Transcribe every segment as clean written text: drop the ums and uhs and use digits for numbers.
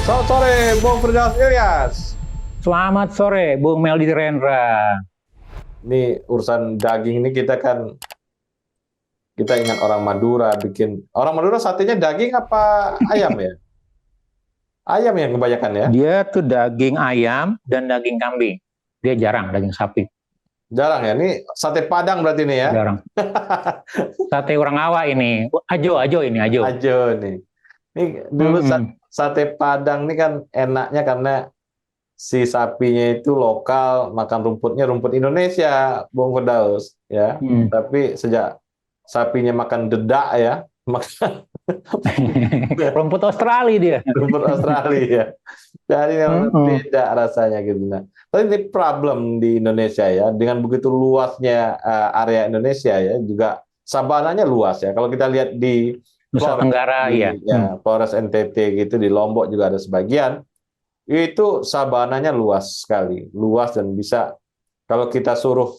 Selamat sore, Bung Firdaus Ilyas. Selamat sore, Bung Meldi Rendra. Ini urusan daging ini kita ingat orang Madura bikin. Orang Madura satenya daging apa ayam ya? Ayam yang kebanyakan ya. Dia tuh daging ayam dan daging kambing. Dia jarang daging sapi. Jarang ya. Ini sate Padang berarti ini ya. Jarang. Sate orang Awa ini. Ajo ini, ajo. Ajo nih. Ini dulu sate Padang ini kan enaknya karena si sapinya itu lokal, makan rumputnya rumput Indonesia, Bung Firdaus ya. Tapi sejak sapinya makan dedak ya, makan rumput Australia dia. rumput Australia ya. Jadi memang beda rasanya gitu. Nah, tapi ini problem di Indonesia ya, dengan begitu luasnya area Indonesia ya, juga savananya luas ya. Kalau kita lihat di Nusa Tenggara ya. Flores NTT gitu, di Lombok juga ada sebagian. Itu savananya luas sekali, luas dan bisa kalau kita suruh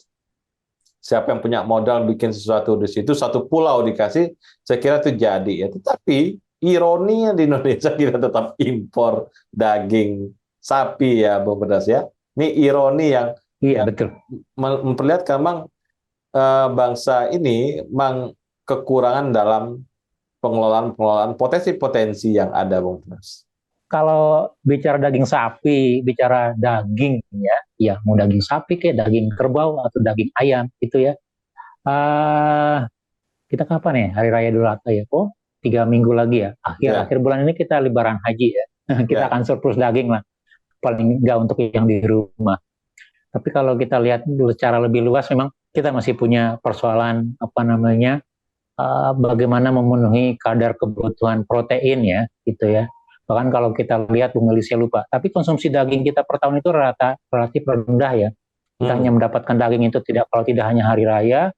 siapa yang punya modal bikin sesuatu di situ, satu pulau dikasih, saya kira itu jadi ya. Tetapi ironinya di Indonesia kita tetap impor daging sapi ya, Bung Pedas ya. Ini ironi yang betul, memperlihatkan memang bangsa ini memang kekurangan dalam pengelolaan potensi-potensi yang ada, Bung Pedas. Kalau bicara daging sapi, bicara daging ya mau daging sapi kayak daging kerbau atau daging ayam gitu ya. Kita kapan ya Hari Raya Idul Adha ya? Oh, 3 minggu lagi ya. Akhir bulan ini kita Lebaran Haji ya. Kita akan surplus daging lah. Paling enggak untuk yang di rumah. Tapi kalau kita lihat secara lebih luas, memang kita masih punya persoalan bagaimana memenuhi kadar kebutuhan protein ya, gitu ya. Bahkan kalau kita lihat, Bung Meli, saya lupa, tapi konsumsi daging kita per tahun itu relatif rendah ya. Kita hanya mendapatkan daging itu kalau tidak hanya hari raya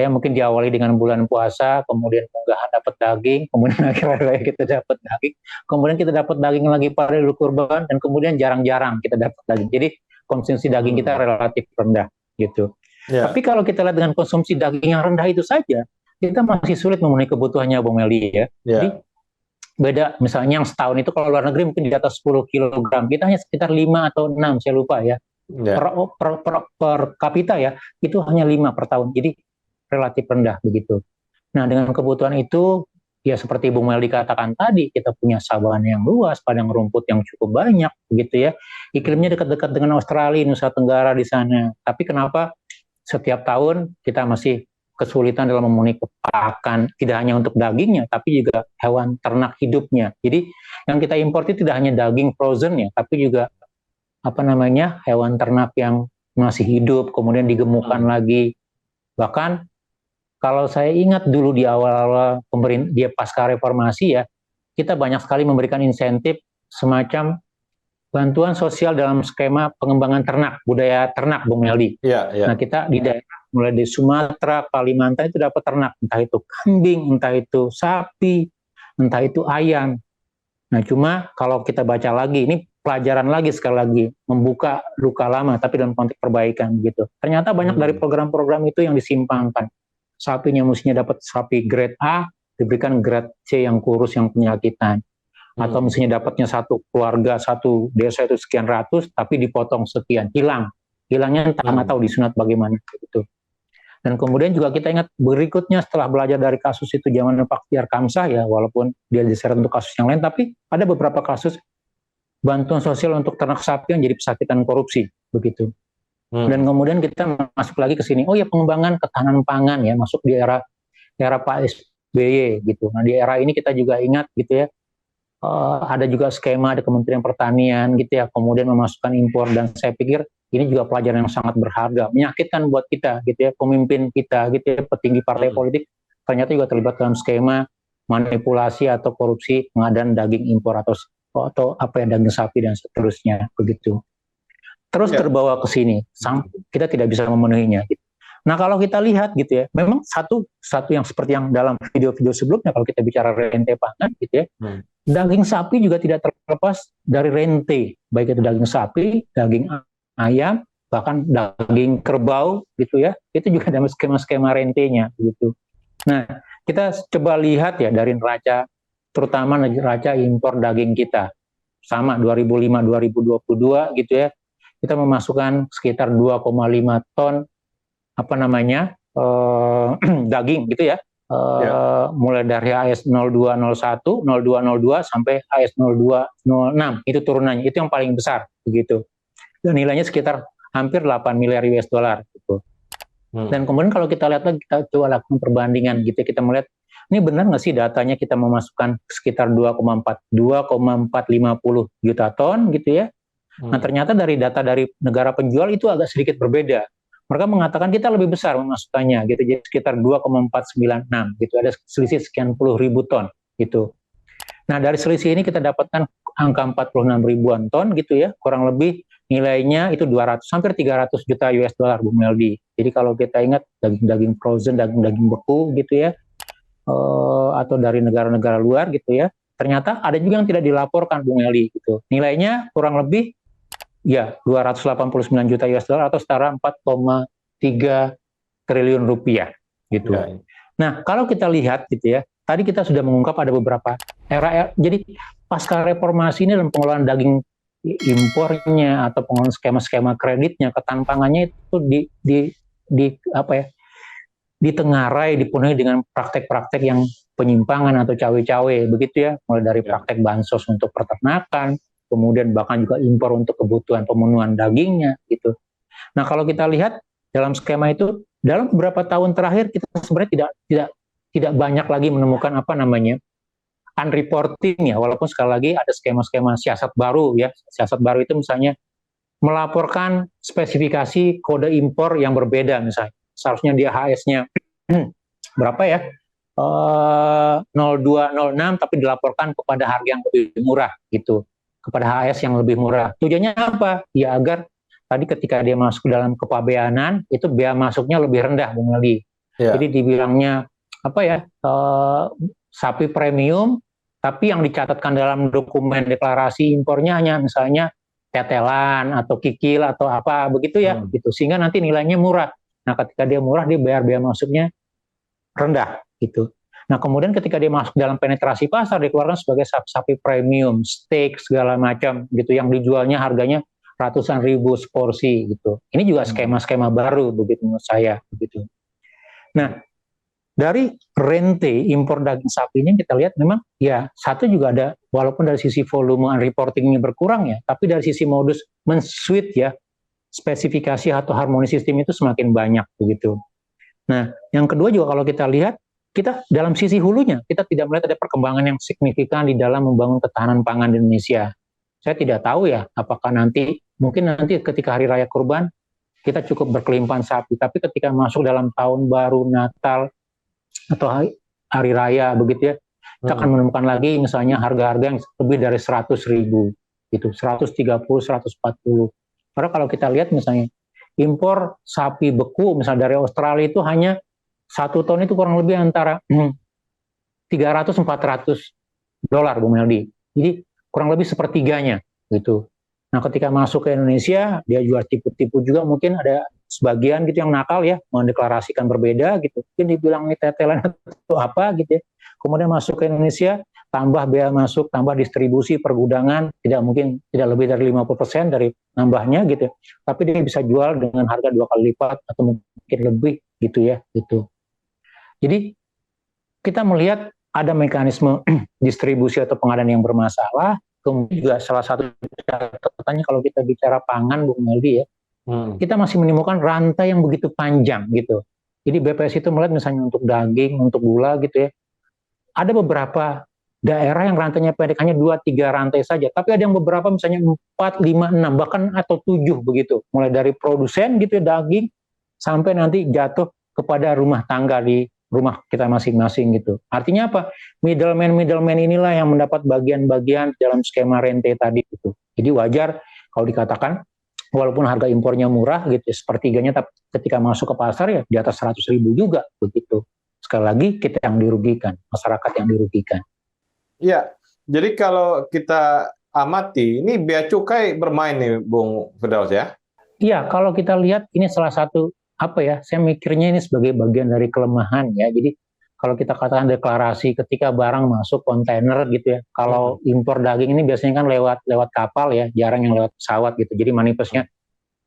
mungkin diawali dengan bulan puasa, kemudian munggahan dapat daging, kemudian akhir hari raya kita dapat daging, kemudian kita dapat daging lagi pada Idul Kurban, dan kemudian jarang-jarang kita dapat daging. Jadi konsumsi daging kita relatif rendah gitu. Tapi kalau kita lihat dengan konsumsi daging yang rendah itu saja, kita masih sulit memenuhi kebutuhannya, Bung Meli ya. Jadi beda, misalnya yang setahun itu kalau luar negeri mungkin di atas 10 kg, kita hanya sekitar 5 atau 6, saya lupa ya. Per kapita ya, itu hanya 5 per tahun, jadi relatif rendah begitu. Nah, dengan kebutuhan itu, ya seperti Bung Meldi katakan tadi, kita punya savana yang luas, padang rumput yang cukup banyak begitu ya. Iklimnya dekat-dekat dengan Australia, Nusa Tenggara di sana. Tapi kenapa setiap tahun kita masih kesulitan dalam memenuhi pakan, tidak hanya untuk dagingnya, tapi juga hewan ternak hidupnya. Jadi yang kita impor itu tidak hanya daging frozen ya, tapi juga hewan ternak yang masih hidup, kemudian digemukkan lagi. Bahkan kalau saya ingat dulu di awal-awal dia pasca reformasi ya, kita banyak sekali memberikan insentif semacam bantuan sosial dalam skema pengembangan ternak, budaya ternak, Bung Meldi. Nah, kita di daerah mulai di Sumatera, Kalimantan itu dapat ternak, entah itu kambing, entah itu sapi, entah itu ayam. Nah, cuma kalau kita baca lagi, ini pelajaran lagi sekali lagi, membuka luka lama, tapi dalam konteks perbaikan gitu. Ternyata banyak dari program-program itu yang disimpangkan. Sapinya mestinya dapat sapi grade A, diberikan grade C yang kurus, yang penyakitan. Atau misalnya dapatnya satu keluarga, satu desa itu sekian ratus, tapi dipotong sekian, hilangnya entah nggak tahu disunat bagaimana gitu. Dan kemudian juga kita ingat berikutnya setelah belajar dari kasus itu zaman Pak Tiar Kamsah ya, walaupun dia diseret untuk kasus yang lain, tapi ada beberapa kasus bantuan sosial untuk ternak sapi yang jadi pesakitan korupsi begitu. Dan kemudian kita masuk lagi ke sini, oh ya, pengembangan ketahanan pangan ya, masuk di era Pak SBY gitu. Nah, di era ini kita juga ingat gitu ya, ada juga skema, ada Kementerian Pertanian gitu ya, kemudian memasukkan impor, dan saya pikir ini juga pelajaran yang sangat berharga, menyakitkan buat kita gitu ya, pemimpin kita gitu ya, petinggi partai politik ternyata juga terlibat dalam skema manipulasi atau korupsi pengadaan daging impor atau daging sapi dan seterusnya begitu. Terus terbawa ke sini, kita tidak bisa memenuhinya gitu. Nah, kalau kita lihat gitu ya, memang satu yang seperti yang dalam video-video sebelumnya, kalau kita bicara rente pangan gitu ya, daging sapi juga tidak terlepas dari rente, baik itu daging sapi, daging ayam, bahkan daging kerbau gitu ya, itu juga dalam skema-skema rentenya gitu. Nah, kita coba lihat ya dari neraca, terutama neraca impor daging kita. sama 2005-2022 gitu ya, kita memasukkan sekitar 2,5 ton daging gitu ya. Mulai dari AS0201, 0202 sampai AS0206 itu turunannya, itu yang paling besar begitu. Dan nilainya sekitar hampir 8 miliar US dollar gitu. Dan kemudian kalau kita lihat lagi, kita coba lakukan perbandingan gitu, kita melihat ini benar nggak sih datanya kita memasukkan sekitar 2,450 juta ton gitu ya. Nah ternyata dari data dari negara penjual itu agak sedikit berbeda. Mereka mengatakan kita lebih besar memasukkannya gitu, jadi sekitar 2,496 gitu, ada selisih sekian puluh ribu ton gitu. Nah dari selisih ini kita dapatkan angka 46 ribuan ton gitu ya, kurang lebih nilainya itu 200 hampir 300 juta US dollar Bung Meldi. Jadi kalau kita ingat daging-daging frozen, daging-daging beku gitu ya, atau dari negara-negara luar gitu ya, ternyata ada juga yang tidak dilaporkan Bung Meldi gitu. Nilainya kurang lebih ya 289 juta US dollar atau setara 4,3 triliun rupiah gitu. Ya. Nah, kalau kita lihat gitu ya, tadi kita sudah mengungkap ada beberapa era. Jadi pasca reformasi ini dalam pengelolaan daging impornya atau pengelolaan skema-skema kreditnya, ketampangannya itu ditengarai, dipenuhi dengan praktek-praktek yang penyimpangan atau cawe-cawe begitu ya, mulai dari praktek bansos untuk peternakan, kemudian bahkan juga impor untuk kebutuhan pemenuhan dagingnya gitu. Nah kalau kita lihat dalam skema itu, dalam beberapa tahun terakhir kita sebenarnya tidak banyak lagi menemukan unreporting ya, walaupun sekali lagi ada skema-skema siasat baru ya. Siasat baru itu misalnya melaporkan spesifikasi kode impor yang berbeda, misalnya seharusnya dia HS-nya berapa ya, 0206 tapi dilaporkan kepada harga yang lebih murah gitu, kepada HS yang lebih murah. Tujuannya apa? Ya agar tadi ketika dia masuk dalam kepabeanan itu biaya masuknya lebih rendah, Bung Meldi. Jadi dibilangnya sapi premium, tapi yang dicatatkan dalam dokumen deklarasi impornya hanya misalnya tetelan atau kikil atau apa begitu ya, gitu, sehingga nanti nilainya murah. Nah ketika dia murah, dia bayar biaya masuknya rendah gitu. Nah kemudian ketika dia masuk dalam penetrasi pasar, dikeluarkan sebagai sapi premium, steak segala macam gitu, yang dijualnya harganya ratusan ribu seporsi gitu. Ini juga skema-skema baru begitu menurut saya begitu. Nah dari rente impor daging sapi ini kita lihat memang ya satu juga ada, walaupun dari sisi volume unreportingnya berkurang ya, tapi dari sisi modus men-suit ya, spesifikasi atau harmoni sistem itu semakin banyak begitu. Nah yang kedua juga kalau kita lihat, kita dalam sisi hulunya kita tidak melihat ada perkembangan yang signifikan di dalam membangun ketahanan pangan di Indonesia. Saya tidak tahu ya apakah mungkin nanti ketika hari raya kurban kita cukup berkelimpahan sapi, tapi ketika masuk dalam tahun baru, Natal atau hari raya begitu ya, kita akan menemukan lagi misalnya harga-harga yang lebih dari 100.000 gitu, 130, 140. Karena kalau kita lihat misalnya impor sapi beku misalnya dari Australia itu hanya 1 ton itu kurang lebih antara 300-400 dolar Bung Meldi. Jadi kurang lebih sepertiganya gitu. Nah ketika masuk ke Indonesia, dia jual tipu-tipu juga, mungkin ada sebagian gitu yang nakal ya, mendeklarasikan berbeda gitu. Mungkin dibilang ini tetelan atau apa gitu ya. Kemudian masuk ke Indonesia, tambah bea masuk, tambah distribusi, pergudangan, tidak lebih dari 50% dari nambahnya gitu. Tapi dia bisa jual dengan harga 2 kali lipat atau mungkin lebih gitu ya gitu. Jadi kita melihat ada mekanisme distribusi atau pengadaan yang bermasalah. Kemudian juga salah satu catatannya kalau kita bicara pangan Bung Meldi ya, kita masih menemukan rantai yang begitu panjang gitu. Jadi BPS itu melihat misalnya untuk daging, untuk gula gitu ya, ada beberapa daerah yang rantainya pendek, hanya 2-3 rantai saja, tapi ada yang beberapa misalnya 4, 5, 6 bahkan atau 7 begitu, mulai dari produsen gitu ya daging sampai nanti jatuh kepada rumah tangga di rumah kita masing-masing gitu. Artinya apa? Middleman inilah yang mendapat bagian-bagian dalam skema rente tadi gitu. Jadi wajar kalau dikatakan walaupun harga impornya murah gitu, sepertiganya, tapi ketika masuk ke pasar ya di atas 100.000 juga begitu. Sekali lagi kita yang dirugikan, masyarakat yang dirugikan. Iya, jadi kalau kita amati, ini bea cukai bermain nih Bung Firdaus ya? Iya, kalau kita lihat ini salah satu saya mikirnya ini sebagai bagian dari kelemahan ya. Jadi kalau kita katakan deklarasi ketika barang masuk kontainer gitu ya. Kalau impor daging ini biasanya kan lewat kapal ya, jarang yang lewat pesawat gitu. Jadi manifestnya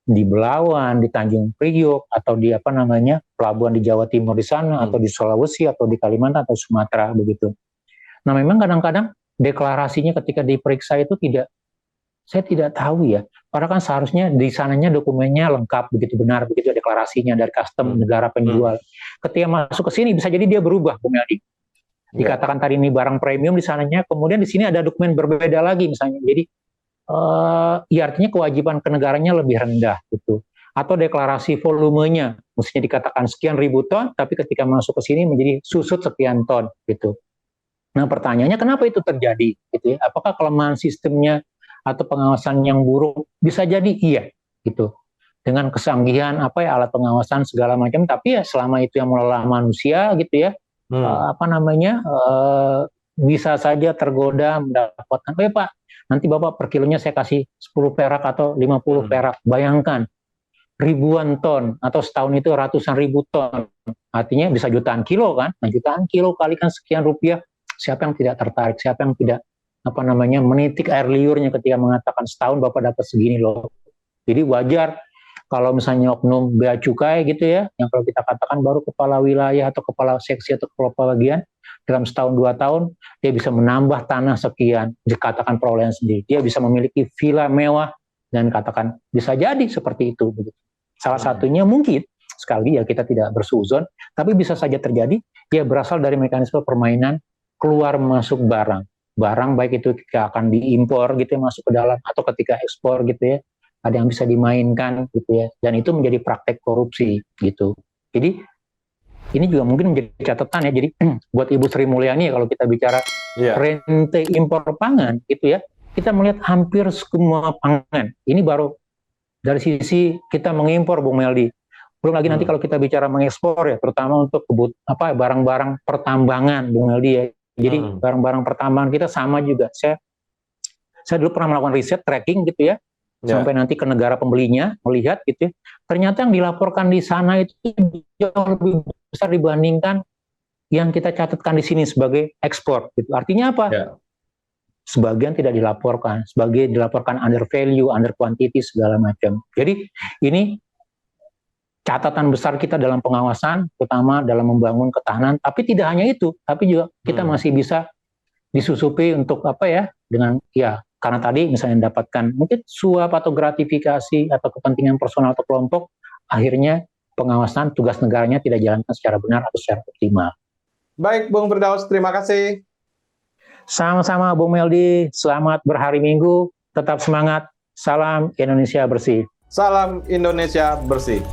di Belawan, di Tanjung Priok, atau di apa namanya pelabuhan di Jawa Timur di sana, atau di Sulawesi, atau di Kalimantan, atau Sumatera begitu. Nah memang kadang-kadang deklarasinya ketika diperiksa itu saya tidak tahu ya. Padahal kan seharusnya di sananya dokumennya lengkap, begitu benar, begitu deklarasinya dari custom negara penjual. Ketika masuk ke sini bisa jadi dia berubah, Bung Meldi. Dikatakan tadi ini barang premium di sananya, kemudian di sini ada dokumen berbeda lagi misalnya. Jadi ya artinya kewajiban kenegaranya lebih rendah gitu. Atau deklarasi volumenya, mestinya dikatakan sekian ribu ton, tapi ketika masuk ke sini menjadi susut sekian ton gitu. Nah pertanyaannya kenapa itu terjadi? Gitu ya? Apakah kelemahan sistemnya atau pengawasan yang buruk? Bisa jadi iya gitu. Dengan kesanggihan alat pengawasan segala macam, tapi ya selama itu yang mengelola manusia gitu ya, bisa saja tergoda mendapatkan, Pak, nanti Bapak per kilonya saya kasih 10 perak atau 50 perak. Bayangkan, ribuan ton, atau setahun itu ratusan ribu ton. Artinya bisa jutaan kilo kan? Nah, jutaan kilo kalikan sekian rupiah, siapa yang tidak tertarik? Siapa yang tidak menitik air liurnya ketika mengatakan setahun Bapak dapat segini loh. Jadi wajar kalau misalnya oknum bea cukai gitu ya, yang kalau kita katakan baru kepala wilayah atau kepala seksi atau kepala bagian, dalam setahun 2 tahun dia bisa menambah tanah sekian, dikatakan perolehan sendiri. Dia bisa memiliki villa mewah dan katakan bisa jadi seperti itu. Salah satunya mungkin sekali ya kita tidak bersuzon, tapi bisa saja terjadi dia berasal dari mekanisme permainan keluar masuk barang baik itu ketika akan diimpor gitu ya, masuk ke dalam, atau ketika ekspor gitu ya, ada yang bisa dimainkan gitu ya, dan itu menjadi praktek korupsi gitu. Jadi ini juga mungkin menjadi catatan ya. Jadi buat Ibu Sri Mulyani kalau kita bicara rente impor pangan gitu ya, kita melihat hampir semua pangan. Ini baru dari sisi kita mengimpor, Bung Meldi. Belum lagi nanti kalau kita bicara mengekspor ya, terutama untuk barang-barang pertambangan, Bung Meldi ya. Jadi barang-barang pertambangan kita sama juga. Saya dulu pernah melakukan riset tracking gitu ya, sampai nanti ke negara pembelinya melihat gitu ya. Ternyata yang dilaporkan di sana itu jauh lebih besar dibandingkan yang kita catatkan di sini sebagai ekspor gitu. Artinya apa? Sebagian tidak dilaporkan, sebagian dilaporkan under value, under quantity segala macam. Jadi ini catatan besar kita dalam pengawasan, terutama dalam membangun ketahanan. Tapi tidak hanya itu, tapi juga kita masih bisa disusupi untuk dengan karena tadi misalnya mendapatkan mungkin suap atau gratifikasi atau kepentingan personal atau kelompok, akhirnya pengawasan tugas negaranya tidak jalankan secara benar atau secara optimal. Baik, Bung Firdaus, terima kasih. Sama-sama, Bung Meldi. Selamat berhari Minggu. Tetap semangat. Salam Indonesia bersih. Salam Indonesia bersih.